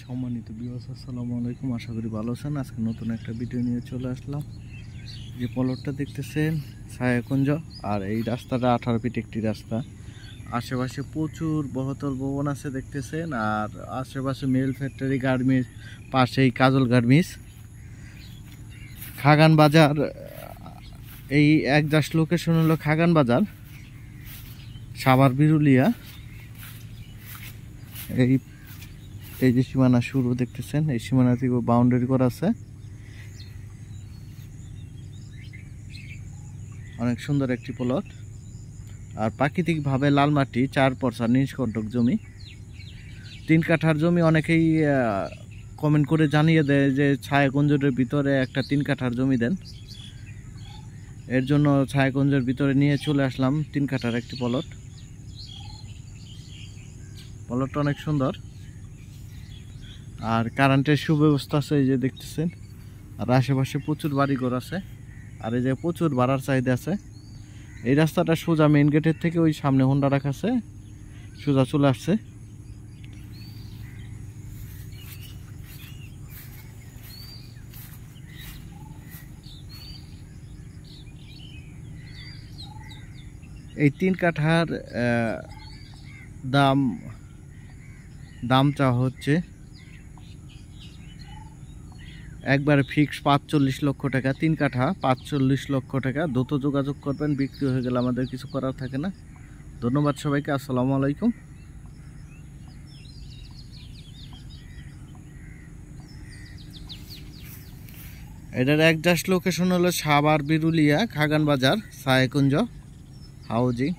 সম্মানিত ভিউয়ার্স, আসসালামু আলাইকুম। আশা করি ভালো আছেন। আজকে নতুন একটা ভিডিও নিয়ে চলে আসলাম। যে প্লটটা দেখতেছেন ছায়াকুঞ্জ, আর এই রাস্তাটা 18 ফিট একটি রাস্তা। আশেপাশে প্রচুর বহুতল ভবন আছে দেখতেছেন, আর আশেপাশে মেল ফ্যাক্টরি, গার্মেন্টস, পাশেই কাজল গার্মেন্টস, খাগান বাজার। এই একজাস্ট লোকেশন হলো খাগান বাজার, সাভার বিরুলিয়া। এই যে সীমানা শুরু দেখতেছেন, এই সীমানা থেকে বাউন্ডারি করা আছে। অনেক সুন্দর একটি প্লট, আর প্রাকৃতিকভাবে লাল মাটি, 4 নিষ্কণ্টক জমি, 3 কাঠার জমি। অনেকেই কমেন্ট করে জানিয়ে দেয় যে ছায়াকুঞ্জের ভিতরে একটা 3 কাঠার জমি দেন। এর জন্য ছায়াকুঞ্জের ভিতরে নিয়ে চলে আসলাম 3 কাঠার একটি প্লটটা অনেক সুন্দর, আর কারেন্টের সুব্যবস্থা আছে, এই যে দেখতেছেন। আর আশেপাশে প্রচুর বাড়িঘর আছে, আর এই যে প্রচুর ভাড়ার চাহিদা আছে। এই রাস্তাটা সোজা মেইন গেটের থেকে ওই সামনে হোন্ডা রাখা আছে, সোজা চলে আসছে। এই 3 কাঠার দাম চাওয়া হচ্ছে একবারে ফিক্স 45 লক্ষ টাকা। 3 কাঠা 45 লক্ষ টাকা। দ্রুত যোগাযোগ করবেন, বিক্রি হয়ে গেলে আমাদের কিছু করার থাকে না। ধন্যবাদ সবাইকে। আসসালামু আলাইকুম। এটার একজাস্ট লোকেশন হলো সাভার বিরুলিয়া, খাগান বাজার, ছায়াকুঞ্জ হাউজিং।